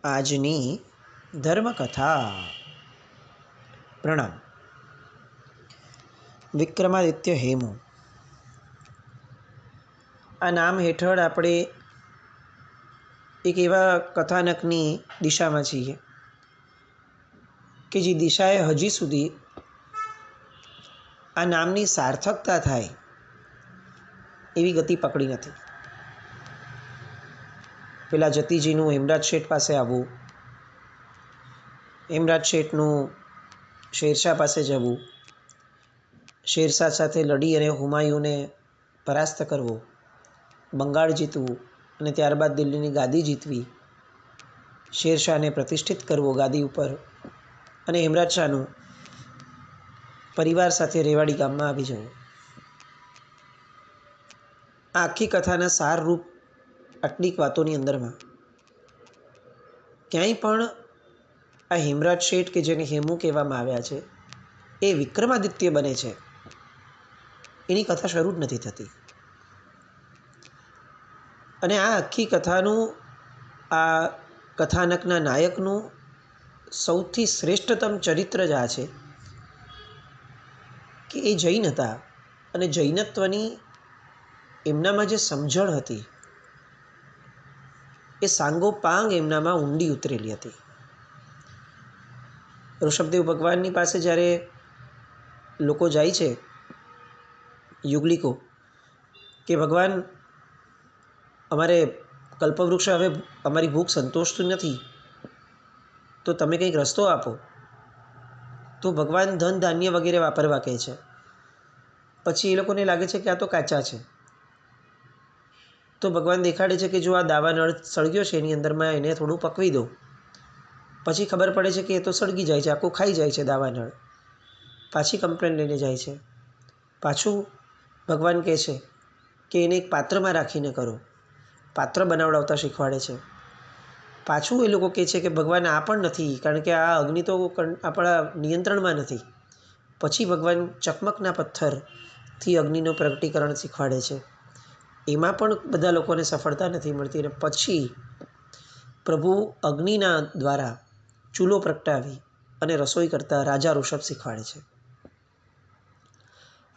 આજની ધર્મકથા. પ્રણામ. વિક્રમાદિત્ય હેમુ આ નામ હેઠળ આપણે એક એવા કથાનકની દિશામાં છીએ કે જે દિશાએ હજી સુધી આ નામની સાર્થકતા થાય એવી ગતિ પકડી નથી. પેલા જતીજીનું હેમરાજ શેઠ પાસે આવવું, હેમરાજ શેઠનું શેરશાહ પાસે જવું, શેરશાહ સાથે લડી અને હુમાયુને પરાસ્ત કરવો, બંગાળ જીતવું અને ત્યારબાદ દિલ્હીની ગાદી જીતવી, શેરશાહને પ્રતિષ્ઠિત કરવો ગાદી ઉપર અને હેમરાજ શાહનું પરિવાર સાથે રેવાડી ગામમાં આવી જવું. આ આખી કથાના સારરૂપ આટલીક વાતોની અંદરમાં ક્યાંય પણ આ હેમરાજ શેઠ કે જેને હેમુ કહેવામાં આવ્યા છે એ વિક્રમાદિત્ય બને છે એની કથા શરૂ જ નથી થતી. અને આ આખી કથાનું, આ કથાનકના નાયકનું સૌથી શ્રેષ્ઠતમ ચરિત્ર જ આ છે કે એ જૈન હતા અને જૈનત્વની એમનામાં જે સમજણ હતી એ સાંગોપાંગ એમનામાં ઊંડી ઉતરેલી હતી. ઋષભદેવ ભગવાનની પાસે જ્યારે લોકો જાય છે, યુગલિકો, કે ભગવાન અમારે કલ્પવૃક્ષ હવે અમારી ભૂખ સંતોષતું નથી તો તમે કંઈક રસ્તો આપો, તો ભગવાન ધન ધાન્ય વગેરે વાપરવા કહે છે. પછી એ લોકોને લાગે છે કે આ તો કાચા છે, તો ભગવાન દેખાડે છે કે જો આ દાવાનળ સળગ્યો છે એની અંદરમાં એને થોડું પકવી દો. પછી ખબર પડે છે કે એ તો સળગી જાય છે, આખું ખાઈ જાય છે દાવાનળ. પાછી કમ્પ્લેન લઈને જાય છે. પાછું ભગવાન કહે છે કે એને એક પાત્રમાં રાખીને કરો, પાત્ર બનાવડાવતા શીખવાડે છે. પાછું એ લોકો કહે છે કે ભગવાન આ પણ નથી, કારણ કે આ અગ્નિ તો આપણા નિયંત્રણમાં નથી. પછી ભગવાન ચકમકના પથ્થરથી અગ્નિનું પ્રગટીકરણ શીખવાડે છે. એમાં પણ બધા લોકોને સફળતા નથી મળતી અને પછી પ્રભુ અગ્નિના દ્વારા ચૂલો પ્રગટાવી અને રસોઈ કરતા રાજા ઋષભ શીખવાડે છે.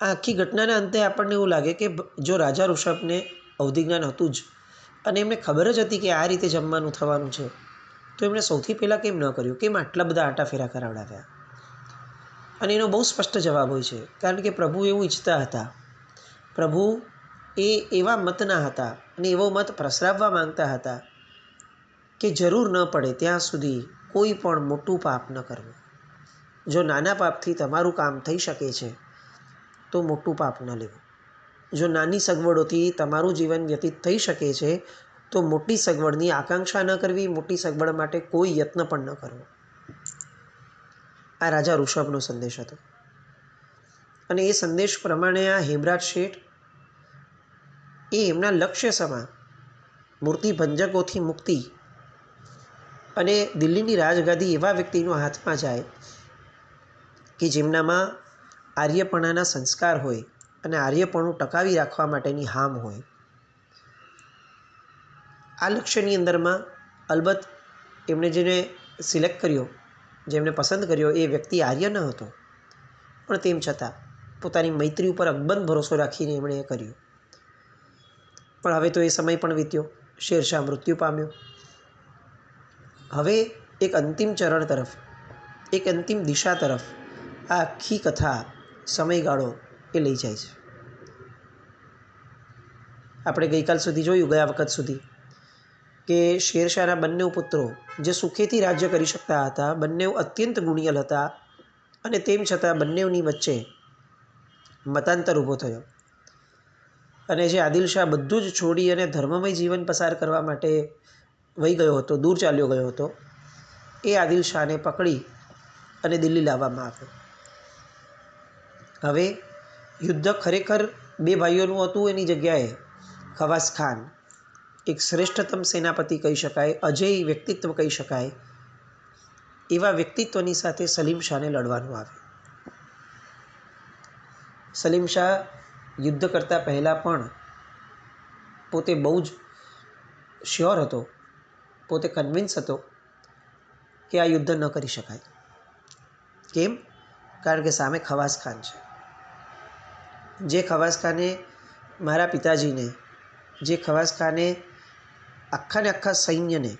આ આખી ઘટનાના અંતે આપણને એવું લાગે કે જો રાજા ઋષભને અવધિજ્ઞાન હતું જ અને એમને ખબર જ હતી કે આ રીતે જમવાનું થવાનું છે, તો એમણે સૌથી પહેલાં કેમ ન કર્યું? કેમ આટલા બધા આટાફેરા કરાવડાવ્યા? અને એનો બહુ સ્પષ્ટ જવાબ હોય છે, કારણ કે પ્રભુ એવું ઈચ્છતા હતા. પ્રભુ એ એવા મતના હતા અને એવો મત પ્રસરાવવા માંગતા હતા કે જરૂર ન પડે ત્યાં સુધી કોઈ પણ મોટું પાપ ન કરવું. જો નાના પાપથી તમારું કામ થઈ શકે છે તો મોટું પાપ ન લેવું. જો નાની સગવડોથી તમારું જીવન વ્યતીત થઈ શકે છે તો મોટી સગવડની આકાંક્ષા ન કરવી, મોટી સગવડ માટે કોઈ યત્ન પણ ન કરવો. આ રાજા ઋષભનો સંદેશ હતો. અને એ સંદેશ પ્રમાણે આ હેમરાજ શેઠ એ એમના લક્ષ્ય સમા મૂર્તિ ભંજકોથી મુક્તિ અને દિલ્હીની રાજગાદી એવા વ્યક્તિના હાથમાં જાય કે જેમનામાં આર્યપણાના સંસ્કાર હોય અને આર્યપણું ટકાવી રાખવા માટેની હામ હોય. આ લક્ષ્યની અંદરમાં અલબત્ત એમણે જેને સિલેક્ટ કર્યો, જેમને પસંદ કર્યો, એ વ્યક્તિ આર્ય ન હતો, પણ તેમ છતાં પોતાની મૈત્રી ઉપર અકબંધ ભરોસો રાખીને એમણે એ કર્યું. પણ હવે તો એ સમય પણ વીત્યો, શેરશાહ મૃત્યુ પામ્યો. હવે એક અંતિમ ચરણ તરફ, એક અંતિમ દિશા તરફ આ આખી કથા, સમયગાળો એ લઈ જાય છે. આપણે ગઈકાલ સુધી જોયું, ગયા વખત સુધી, કે શેરશાહના બંને પુત્રો જે સુખેથી રાજ્ય કરી શકતા હતા, બંને અત્યંત ગુણિયલ હતા અને તેમ છતાં બંનેની વચ્ચે મતાંતર ઊભો થયો. અને જે આદિલ શાહ બધું જ છોડી અને ધર્મમય જીવન પસાર કરવા માટે વહી ગયો હતો, દૂર ચાલ્યો ગયો હતો, એ આદિલ શાહને પકડી અને દિલ્હી લાવવામાં આવ્યો. હવે યુદ્ધ ખરેખર બે ભાઈઓનું હતું, એની જગ્યાએ ખવાસ ખાન, એક શ્રેષ્ઠતમ સેનાપતિ કહી શકાય, અજેય વ્યક્તિત્વ કહી શકાય, એવા વ્યક્તિત્વની સાથે સલીમ શાહને લડવાનું આવે. સલીમ શાહ યુદ્ધ કરતાં પહેલાં પણ પોતે બહુ જ શ્યોર હતો, પોતે કન્વિન્સ હતો કે આ યુદ્ધ ન કરી શકાય. કેમ? કારણ કે સામે ખવાસ ખાન છે. જે ખવાસ ખાને મારા પિતાજીને, જે ખવાસ ખાને આખા ને આખા સૈન્યને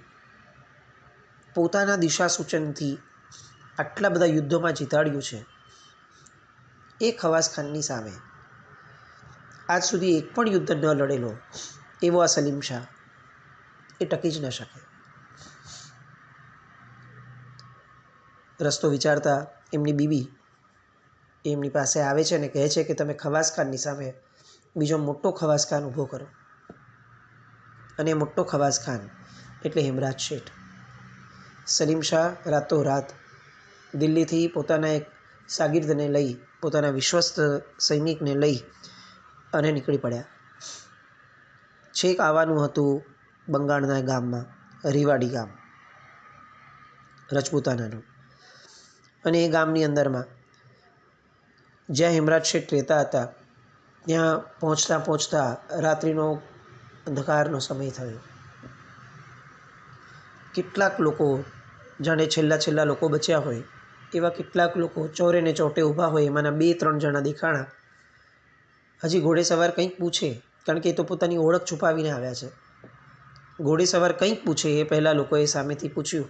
પોતાના દિશા સૂચનથી આટલા બધા યુદ્ધોમાં જીતાડ્યું છે, એ ખવાસ ખાનની સામે આજ સુધી એક પણ યુદ્ધ ન લડેલો એવો આ સલીમ શાહ એ ટકી જ ન શકે. રસ્તો વિચારતા એમની બીબી એમની પાસે આવે છે અને કહે છે કે તમે ખવાસ ખાનની સામે બીજો મોટો ખવાસ ખાન ઊભો કરો. અને મોટો ખવાસ ખાન એટલે હેમરાજ શેઠ. સલીમ શાહ રાતોરાત દિલ્હીથી પોતાના એક શાગીર્દને લઈ, પોતાના વિશ્વસ્ત સૈનિકને લઈ અને નીકળી પડ્યા. છેક આવવાનું હતું બંગાળના ગામમાં, રીવાડી ગામ રજપૂતાનાનું. અને એ ગામની અંદરમાં જ્યાં હેમરાજ શેઠ રહેતા હતા ત્યાં પહોંચતા પહોંચતા રાત્રિનો અંધકારનો સમય થયો. કેટલાક લોકો, જાણે છેલ્લા લોકો બચ્યા હોય એવા કેટલાક લોકો ચોરે ને ચોટે ઊભા હોય. એમાંના 2-3 જણા દેખાણા. હજી ઘોડેસવાર કંઈક પૂછે, કારણ કે એ તો પોતાની ઓળખ છુપાવીને આવ્યા છે. ઘોડેસવાર કંઈક પૂછે એ પહેલાં લોકોએ સામેથી પૂછ્યું,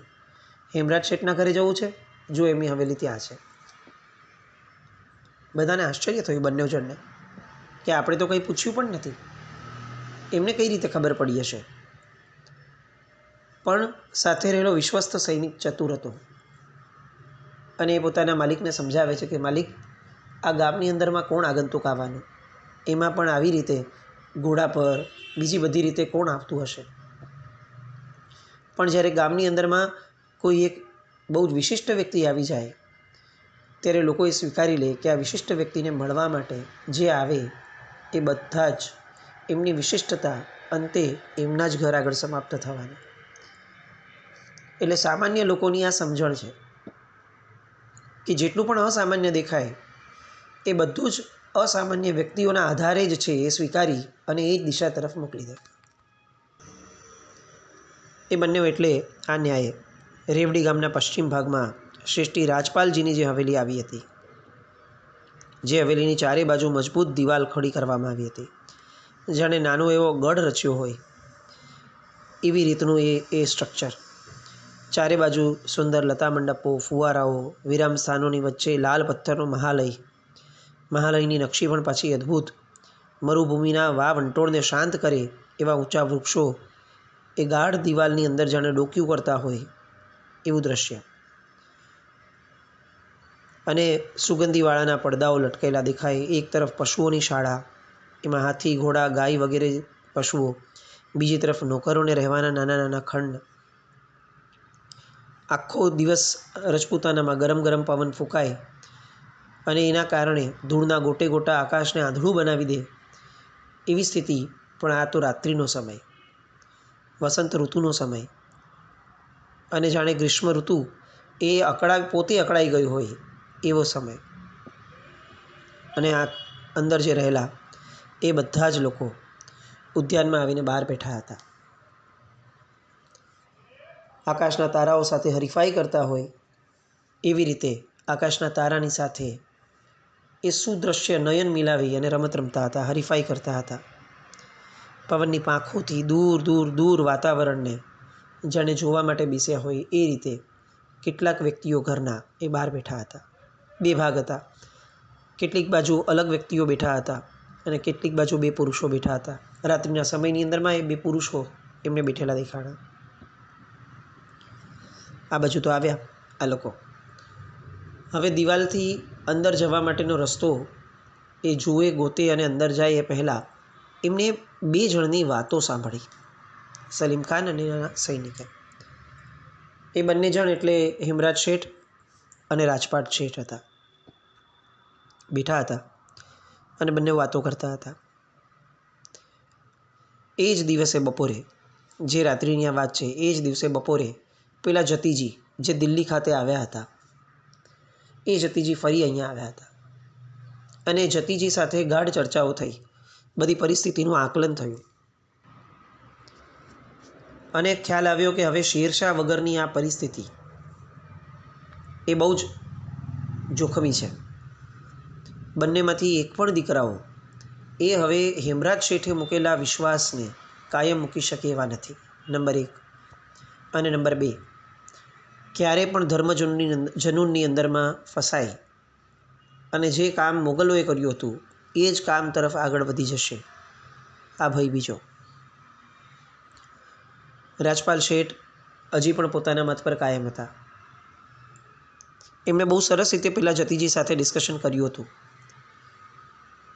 હેમરાજ શેઠના ઘરે જવું છે? જો એમની હવેલી ત્યાં છે. બધાને આશ્ચર્ય થયું બંને જણને કે આપણે તો કંઈ પૂછ્યું પણ નથી, એમને કઈ રીતે ખબર પડી હશે? પણ સાથે રહેલો વિશ્વસ્ત સૈનિક ચતુર હતો અને એ પોતાના માલિકને સમજાવે છે કે માલિક, આ ગામની અંદરમાં કોણ આગંતુક આવવાનું? એમાં પણ આવી રીતે ઘોડા પર બીજી બધી રીતે કોણ આવતું હશે? પણ જ્યારે ગામની અંદરમાં કોઈ એક બહુ જ વિશિષ્ટ વ્યક્તિ આવી જાય ત્યારે લોકો એ સ્વીકારી લે કે આ વિશિષ્ટ વ્યક્તિને મળવા માટે જે આવે એ બધા જ એમની વિશિષ્ટતા અંતે એમના જ ઘર આગળ સમાપ્ત થવાની. એટલે સામાન્ય લોકોની આ સમજણ છે કે જેટલું પણ અસામાન્ય દેખાય એ બધું જ અસામાન્ય વ્યક્તિઓના આધારે જ છે એ સ્વીકારી અને એ જ દિશા તરફ મોકલી દે. એ બંને એટલે આ ન્યાયે રેવડી ગામના પશ્ચિમ ભાગમાં શ્રેષ્ઠી રાજપાલજીની જે હવેલી આવી હતી, જે હવેલીની ચારે બાજુ મજબૂત દિવાલ ખડી કરવામાં આવી હતી, જાણે નાનો એવો ગઢ રચ્યો હોય એવી રીતનું એ સ્ટ્રક્ચર. ચારે બાજુ સુંદર લતા મંડપો, ફુવારાઓ, વિરામ સ્થાનોની વચ્ચે લાલ પથ્થરનો મહાલય. મહાલયની નકશી પણ પાછી અદ્ભુત. મરુભૂમિના વા વંટોળને શાંત કરે એવા ઊંચા વૃક્ષો એ ગાઢ દિવાલની અંદર જાણે ડોક્યું કરતા હોય એવું દ્રશ્ય. અને સુગંધીવાળાના પડદાઓ લટકેલા દેખાય. એક તરફ પશુઓની શાળા, એમાં હાથી, ઘોડા, ગાય વગેરે પશુઓ. બીજી તરફ નોકરોને રહેવાના નાના નાના ખંડ. આખો દિવસ રજપૂતાનામાં ગરમ ગરમ પવન ફૂંકાય અને એના કારણે ધૂળના ગોટે ગોટા આકાશને આંધળું બનાવી દે એવી સ્થિતિ. પણ આ તો રાત્રિનો સમય, વસંત ઋતુનો સમય. અને જાણે ગ્રીષ્મ ઋતુ એ પોતે અકળાઈ ગયું હોય એવો સમય. અને આ અંદર જે રહેલા એ બધા જ લોકો ઉદ્યાનમાં આવીને બહાર બેઠા હતા. આકાશના તારાઓ સાથે હરીફાઈ કરતા હોય એવી રીતે આકાશના તારાની સાથે એ સુદૃશ્ય નયન મિલાવી અને રમત રમતા હતા, હરીફાઈ કરતા હતા. પવનની પાંખોથી દૂર દૂર દૂર વાતાવરણને જાણે જોવા માટે બેસ્યા હોય એ રીતે કેટલાક વ્યક્તિઓ ઘરના એ બહાર બેઠા હતા. 2 ભાગ હતા. કેટલીક બાજુ અલગ વ્યક્તિઓ બેઠા હતા અને કેટલીક બાજુ 2 પુરુષો બેઠા હતા. રાત્રિના સમયની અંદરમાં એ 2 પુરુષો એમને બેઠેલા દેખાણા. આ બાજુ તો આવ્યા આ લોકો. હવે દિવાલથી અંદર જવા માટેનો રસ્તો એ જુએ, ગોતે અને અંદર જાય એ પહેલાં એમને 2 જણની વાતો સાંભળી, સલીમ ખાન અને એના સૈનિકે. એ બંને જણ એટલે હેમરાજ શેઠ અને રાજપાટ શેઠ હતા. બેઠા હતા અને બંને વાતો કરતા હતા. એ જ દિવસે બપોરે, જે રાત્રિની આ વાત છે, એ જ દિવસે બપોરે પેલા જતીજી જે દિલ્હી ખાતે આવ્યા હતા એ જતીજી ફરી અહીંયા આવ્યા હતા. અને જતીજી સાથે ગાઢ ચર્ચાઓ થઈ, બધી પરિસ્થિતિનું આકલન થયું અને ખ્યાલ આવ્યો કે હવે શેરશાહ વગરની આ પરિસ્થિતિ એ બહુ જ જોખમી છે. બંનેમાંથી એક પણ દીકરાઓ એ હવે હેમરાજ શેઠે મૂકેલા વિશ્વાસને કાયમ મૂકી શકે એવા નથી. નંબર 1. અને નંબર 2, ક્યારે પણ જનૂનની અંદરમાં ફસાય અને જે કામ મોગલોએ કર્યું હતું એ જ કામ તરફ આગળ વધી જશે, આ ભય બીજો. રાજપાલ શેઠ હજી પણ પોતાના મત પર કાયમ હતા. એમણે બહુ સરસ રીતે પહેલાં જતીજી સાથે ડિસ્કશન કર્યું હતું.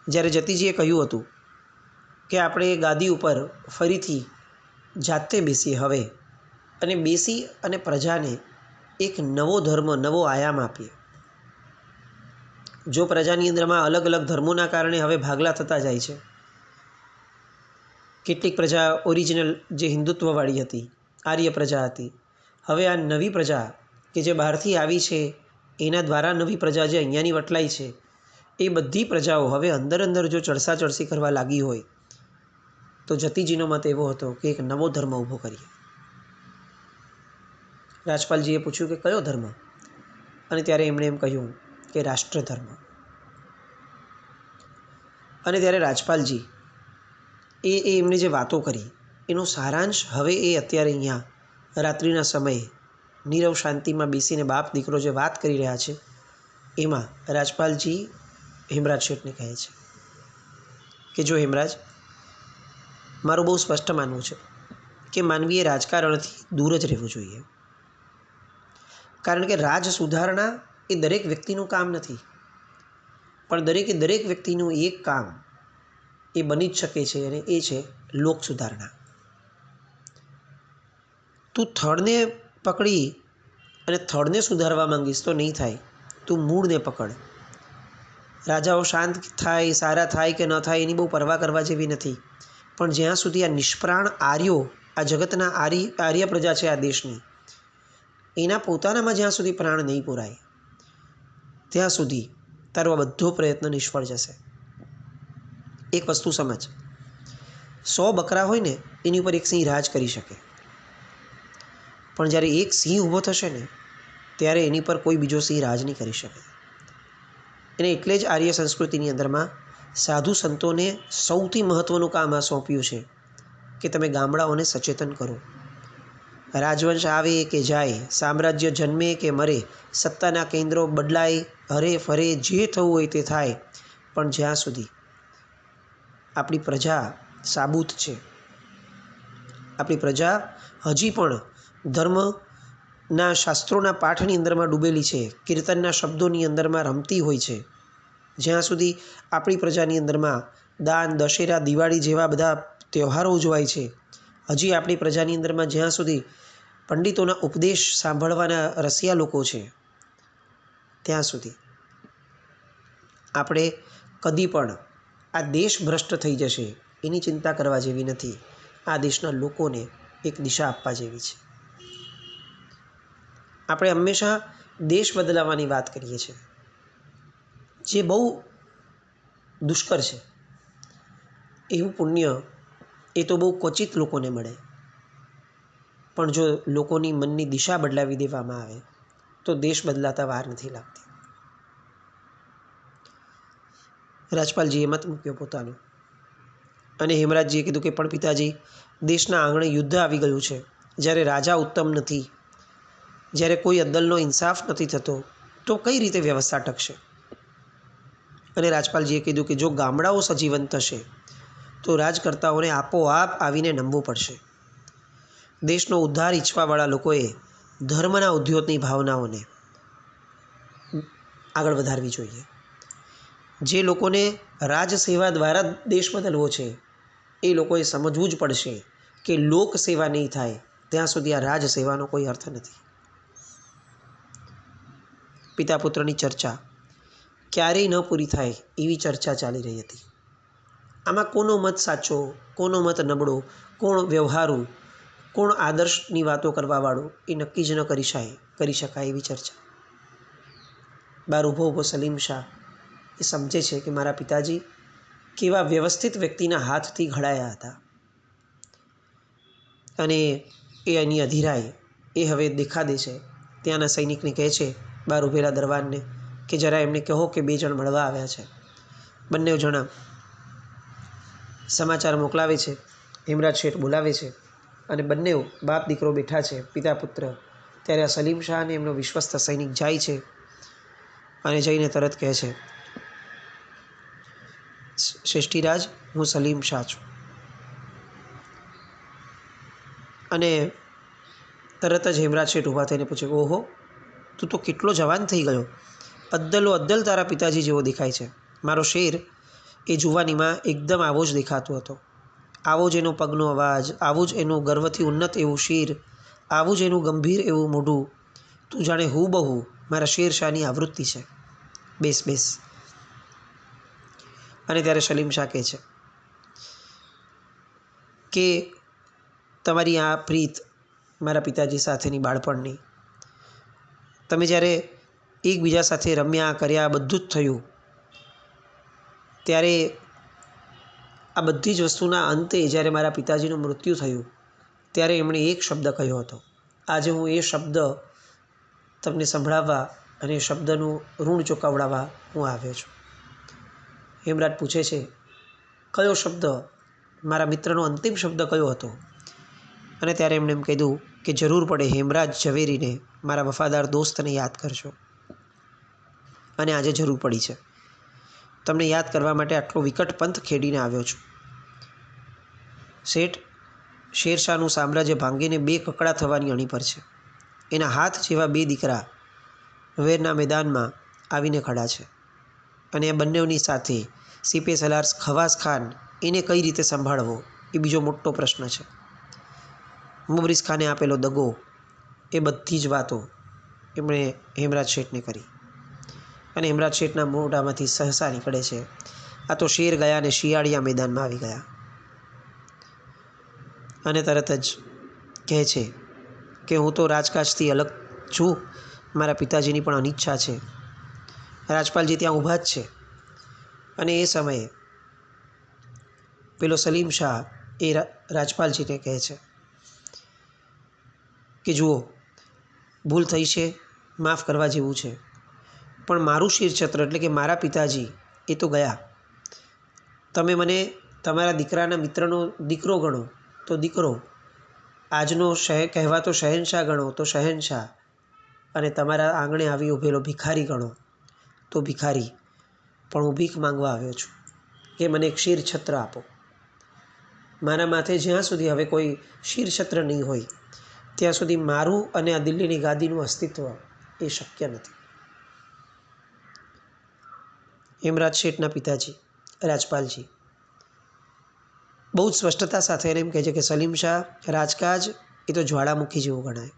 જ્યારે જતીજીએ કહ્યું હતું કે આપણે ગાદી ઉપર ફરીથી જાતે બેસીએ હવે, અને બેસી અને પ્રજાને એક નવો ધર્મ, નવો આયામ આપીએ. જો પ્રજાની અંદરમાં અલગ અલગ ધર્મોના કારણે હવે ભાગલા થતા જાય છે, કેટલીક પ્રજા ઓરિજિનલ જે હિન્દુત્વવાળી હતી, આર્ય પ્રજા હતી, હવે આ નવી પ્રજા કે જે બહારથી આવી છે એના દ્વારા નવી પ્રજા જે અહીંયાની વટલાઈ છે, એ બધી પ્રજાઓ હવે અંદર જો ચડસાચડસી કરવા લાગી હોય તો જતીજીનો મત એવો હતો કે એક નવો ધર્મ ઊભો કરીએ. રાજપાલજીએ પૂછ્યું કે કયો ધર્મ? અને ત્યારે એમણે એમ કહ્યું કે રાષ્ટ્રધર્મ. અને ત્યારે રાજપાલજી એમણે જે વાતો કરી એનો સારાંશ હવે એ અત્યારે અહીંયા રાત્રિના સમયે નીરવ શાંતિમાં બેસીને બાપ દીકરો જે વાત કરી રહ્યા છે એમાં રાજપાલજી હેમરાજ શેઠને કહે છે કે જો હેમરાજ, મારું બહુ સ્પષ્ટ માનવું છે કે માનવીએ રાજકારણથી દૂર જ રહેવું જોઈએ. કારણ કે રાજ સુધારણા એ દરેક વ્યક્તિનું કામ નથી, પણ દરેક વ્યક્તિનું એક કામ એ બની જ શકે છે, અને એ છે લોક સુધારણા. તું થડને પકડી અને થડને સુધારવા માંગીશ તો નહીં થાય. તું મૂળને પકડ. રાજાઓ શાંત થાય, સારા થાય કે ન થાય એની બહુ પરવા કરવા જેવી નથી, પણ જ્યાં સુધી આ નિષ્પ્રાણ આર્યો, આ જગતના આર્ય પ્રજા છે આ દેશની, એના પોતાનામાં જ્યાં સુધી પ્રાણ નહીં પુરાય ત્યાં સુધી તારો આ બધો પ્રયત્ન નિષ્ફળ જશે. એક વસ્તુ સમજ, 100 બકરા હોય ને એની ઉપર એક સિંહ રાજ કરી શકે, પણ જ્યારે એક સિંહ ઊભો થશે ને ત્યારે એની પર કોઈ બીજો સિંહ રાજ નહીં કરી શકે. એને એટલે જ આર્ય સંસ્કૃતિની અંદરમાં સાધુ સંતોને સૌથી મહત્ત્વનું કામ આ સોંપ્યું છે કે તમે ગામડાઓને સચેતન કરો. રાજવંશ આવે કે જાય, સામ્રાજ્ય જન્મે કે મરે, સત્તાના કેન્દ્રો બદલાય, હરે ફરે, જે થવું હોય તે થાય, પણ જ્યાં સુધી આપણી પ્રજા સાબૂત છે, આપણી પ્રજા હજી પણ ધર્મના શાસ્ત્રોના પાઠની અંદરમાં ડૂબેલી છે, કીર્તનના શબ્દોની અંદરમાં રમતી હોય છે, જ્યાં સુધી આપણી પ્રજાની અંદરમાં દાન, દશેરા, દિવાળી જેવા બધા તહેવારો ઉજવાય છે, હજી આપણી પ્રજાની અંદરમાં જ્યાં સુધી પંડિતોના ઉપદેશ સાંભળવાના રસિયા લોકો છે, ત્યાં સુધી આપણે કદી પણ આ દેશ ભ્રષ્ટ થઈ જશે એની ચિંતા કરવા જેવી નથી. આ દેશના લોકોને એક દિશા આપવા જેવી છે. આપણે હંમેશા દેશ બદલાવવાની વાત કરીએ છીએ, જે બહુ દુષ્કર છે. એવું પુણ્ય એ તો બહુ ક્વચિત લોકોને મળે, પણ જો લોકોની મનની દિશા બદલાવી દેવામાં આવે તો દેશ બદલાતા વાર નથી લાગતી. રાજપાલજીએ મત મૂક્યો પોતાનો, અને હેમરાજજીએ કીધું કે પણ પિતાજી, દેશના આંગણે યુદ્ધ આવી ગયું છે. જ્યારે રાજા ઉત્તમ નથી, જ્યારે કોઈ અદલનો ઇન્સાફ નથી થતો, તો કઈ રીતે વ્યવસ્થા ટકશે? અને રાજપાલજીએ કીધું કે જો ગામડાઓ સજીવન થશે તો રાજકર્તાઓને આપોઆપ આવીને નમવું પડશે. દેશનો ઉદ્ધાર ઈચ્છવાવાળા લોકોએ ધર્મના ઉદ્યોતની ભાવનાઓને આગળ વધારવી જોઈએ. જે લોકોને રાજસેવા દ્વારા દેશ બદલવો છે એ લોકોએ સમજવું જ પડશે કે લોક સેવા નહીં થાય ત્યાં સુધી આ રાજસેવાનો કોઈ અર્થ નથી. પિતા પુત્રની ચર્ચા ક્યારેય ન પૂરી થાય એવી ચર્ચા ચાલી રહી હતી. આમાં કોનો મત સાચો, કોનો મત નબળો, કોણ વ્યવહારુ, કોણ આદર્શની વાતો કરવાવાળો, એ નક્કી જ ન કરી શકાય એવી ચર્ચા. બહાર ઊભો સલીમ શાહ એ સમજે છે કે મારા પિતાજી કેવા વ્યવસ્થિત વ્યક્તિના હાથથી ઘડાયા હતા, અને એ એની અધીરાય એ હવે દેખા દે છે. ત્યાંના સૈનિકને કહે છે બહાર ઊભેલા દરબારને કે જરા એમને કહો કે 2 જણ મળવા આવ્યા છે. બંને જણા સમાચાર મોકલાવે છે. હેમરાજ શેઠ બોલાવે છે અને બંને બાપ દીકરો બેઠા છે, પિતા પુત્ર. ત્યારે આ સલીમ શાહ અને એમનો વિશ્વસ્ત સૈનિક જાય છે અને જઈને તરત કહે છે, શ્રેષ્ઠીરાજ, હું સલીમ શાહ છું. અને તરત જ હેમરાજ શેઠ ઊભા થઈને પૂછે, ઓહો, તું તો કેટલો જવાન થઈ ગયો. અદ્દલો અદ્દલ તારા પિતાજી જેવો દેખાય છે. મારો શેર એ જુવાનીમાં એકદમ આવો જ દેખાતો હતો. આવો જ એનો પગનો અવાજ, આવું જ એનું ગર્વથી ઉન્નત એવું શિર, આવું જ એનું ગંભીર એવું મોઢું. તું જાણે હૂબહુ મારા શેર શાહની આવૃત્તિ છે. બેસ બેસ. અને ત્યારે સલીમ શાહ કહે છે કે તમારી આ પ્રીત મારા પિતાજી સાથેની બાળપણની, તમે જ્યારે એકબીજા સાથે રમ્યા કર્યા બધું જ થયું, ત્યારે આ બધી જ વસ્તુના અંતે જ્યારે મારા પિતાજીનું મૃત્યુ થયું ત્યારે એમણે એક શબ્દ કહ્યો હતો. આજે હું એ શબ્દ તમને સંભળાવવા અને એ શબ્દનું ઋણ ચૂકવડાવવા હું આવ્યો છું. હેમરાજ પૂછે છે, કયો શબ્દ? મારા મિત્રનો અંતિમ શબ્દ કયો હતો? અને ત્યારે એમણે એમ કીધું કે જરૂર પડે હેમરાજ ઝવેરીને, મારા વફાદાર દોસ્તને યાદ કરજો. અને આજે જરૂર પડી છે. તમને યાદ કરવા માટે આટલો વિકટ પંથ ખેડીને આવ્યો છું. શેઠ, શેરશાહનું સામ્રાજ્ય ભાંગીને 2 કકડા થવાની અણી પર છે. એના હાથ જેવા 2 દીકરા વેરના મેદાનમાં આવીને ખડા છે. અને આ બંનેની સાથે સીપે સલાર ખવાસ ખાન, એને કઈ રીતે સંભાળવો એ બીજો મોટો પ્રશ્ન છે. મુબરીઝ ખાને આપેલો દગો, એ બધી જ વાતો એમણે હેમરાજ શેઠને કરી. અને હેમરાજ શેઠના મોઢામાંથી સહસા નીકળે છે, આ તો શેર ગયા અને શિયાળિયા મેદાનમાં આવી ગયા. અને તરત જ કહે છે કે હું તો રાજકાજથી અલગ છું, મારા પિતાજીની પણ અનિચ્છા છે. રાજપાલજી ત્યાં ઊભા જ છે. અને એ સમયે પેલો સલીમ શાહ એ રાજપાલજીને કહે છે કે જુઓ, ભૂલ થઈ છે, માફ કરવા જેવું છે, પણ મારું શિરછત્ર એટલે કે મારા પિતાજી એ તો ગયા. તમે મને તમારા દીકરાના મિત્રનો દીકરો ગણો તો દીકરો, આજનો કહેવાતો શહેનશાહ ગણો તો શહેનશાહ, અને તમારા આંગણે આવી ઊભેલો ભિખારી ગણો તો ભિખારી. પણ હું ભીખ માંગવા આવ્યો છું કે મને એક શિરછત્ર આપો. મારા માથે જ્યાં સુધી હવે કોઈ શિરછત્ર નહીં હોય ત્યાં સુધી મારું અને આ દિલ્હીની ગાદીનું અસ્તિત્વ એ શક્ય નથી. હેમરાજ શેઠના પિતાજી રાજપાલજી બહુ જ સ્પષ્ટતા સાથે એને એમ કહે છે કે સલીમ શાહ, રાજકાજ એ તો જ્વાળામુખી જેવું ગણાય.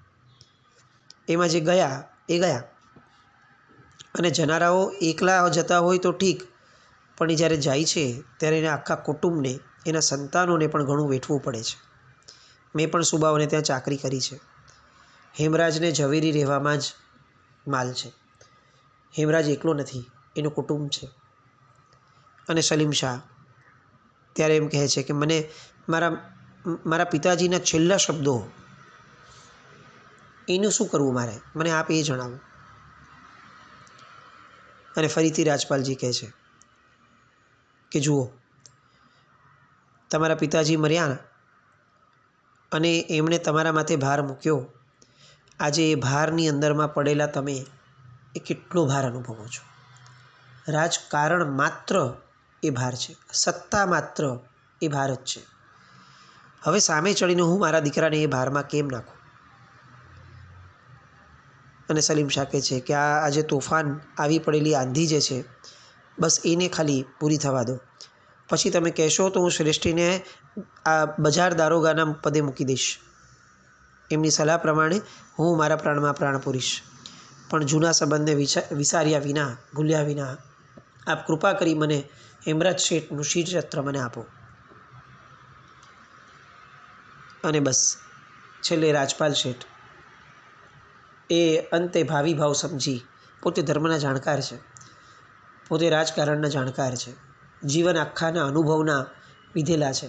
એમાં જે ગયા એ ગયા. અને જનારાઓ એકલા જતા હોય તો ઠીક, પણ એ જ્યારે જાય છે ત્યારે એના આખા કુટુંબને, એના સંતાનોને પણ ઘણું વેઠવું પડે છે. મેં પણ સુબાઓને ત્યાં ચાકરી કરી છે. હેમરાજને ઝવેરી રહેવામાં જ માલ છે. હેમરાજ એકલો નથી, એનું કુટુંબ છે. અને સલીમ શાહ ત્યારે એમ કહે છે કે મને મારા પિતાજીના છેલ્લા શબ્દો, એનું શું કરવું મારે, મને આપ એ જણાવો. અને ફરીથી રાજપાલજી કહે છે કે જુઓ, તમારા પિતાજી મર્યા અને એમણે તમારા માથે ભાર મૂક્યો. આજે એ ભારની અંદરમાં પડેલા તમે એ કેટલો ભાર અનુભવો છો. રાજકારણ માત્ર એ ભાર છે, સત્તા માત્ર એ ભાર જ છે. હવે સામે ચડીને હું મારા દીકરાને એ ભારમાં કેમ નાખું? અને સલીમ શાહ કહે છે કે આજે તોફાન આવી પડેલી આંધી જે છે, બસ એને ખાલી પૂરી થવા દો. પછી તમે કહેશો તો હું શ્રેષ્ઠીને આ બજાર દારોગાના પદે મૂકી દઈશ. એમની સલાહ પ્રમાણે હું મારા પ્રાણમાં પ્રાણ પૂરીશ. પણ જૂના સંબંધને વિસાર્યા વિના, ભૂલ્યા વિના આપ કૃપા કરી મને હેમરાજ શેઠનું શિરછત્ર મને આપો. અને બસ છેલ્લે રાજપાલ શેઠ એ અંતે ભાવિ ભાવ સમજી, પોતે ધર્મના જાણકાર છે, પોતે રાજકારણના જાણકાર છે, જીવન આખાના અનુભવના વિધેલા છે.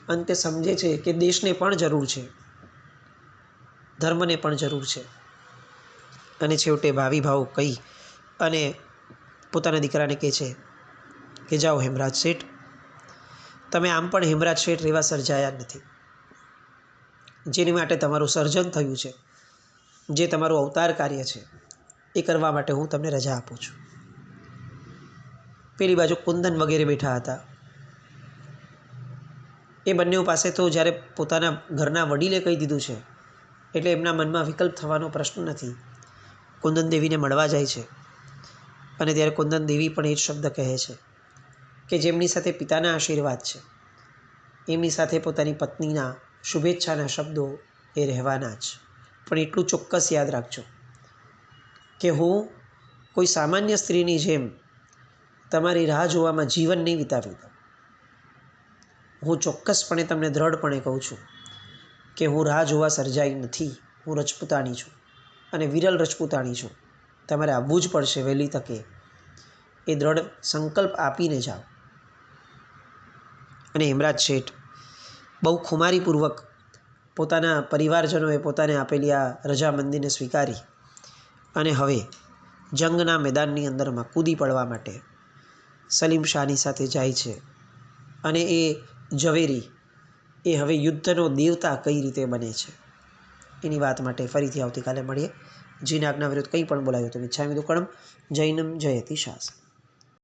અંતે સમજે છે કે દેશને પણ જરૂર છે, ધર્મને પણ જરૂર છે, અને છેવટે ભાવિ ભાવ કહી અને પોતાના દીકરાને કહે છે કે જાઓ હેમરાજ શેઠ, તમે આમ પણ હેમરાજ શેઠ રહેવા સર્જાયા નથી. જેની માટે તમારું સર્જન થયું છે, જે તમારું અવતાર કાર્ય છે, એ કરવા માટે હું તમને રજા આપું છું. પેલી બાજુ કુંદન વગેરે બેઠા હતા. એ બંને પાસે તો જ્યારે પોતાના ઘરના વડીલે કહી દીધું છે એટલે એમના મનમાં વિકલ્પ થવાનો પ્રશ્ન નથી. કુંદન દેવીને મળવા જાય છે અને ત્યારે કુંદન દેવી પણ એ જ શબ્દ કહે છે કે જેમની સાથે પિતાના આશીર્વાદ છે એમની સાથે પોતાની પત્નીના શુભેચ્છાના શબ્દો એ રહેવાના જ. પણ એટલું ચોક્કસ યાદ રાખજો કે હું કોઈ સામાન્ય સ્ત્રીની જેમ તમારી રાહ જોવામાં જીવન નહીં વિતાવી દઉં. હું ચોક્કસપણે તમને દ્રઢપણે કહું છું કે હું રાહ જોવા સર્જાઈ નથી. હું રજપૂતાણી છું અને વિરલ રજપૂતાણી છું. તમારે આવવું જ પડશે વહેલી તકે. એ દ્રઢ સંકલ્પ આપીને જાઓ. અને હેમરાજ શેઠ બહુ ખુમારીપૂર્વક પોતાના પરિવારજનોએ પોતાને આપેલી આ રજામંદીને સ્વીકારી અને હવે જંગના મેદાનની અંદરમાં કૂદી પડવા માટે સલીમ શાહની સાથે જાય છે. અને એ ઝવેરી એ હવે યુદ્ધનો દેવતા કઈ રીતે બને છે એની વાત માટે ફરીથી આવતીકાલે મળીએ. જીના આજ્ઞા વિરુદ્ધ કંઈ પણ બોલાયું તો મિચ્છામિ દુક્કડમ. જૈનમ જયતિ શાસન.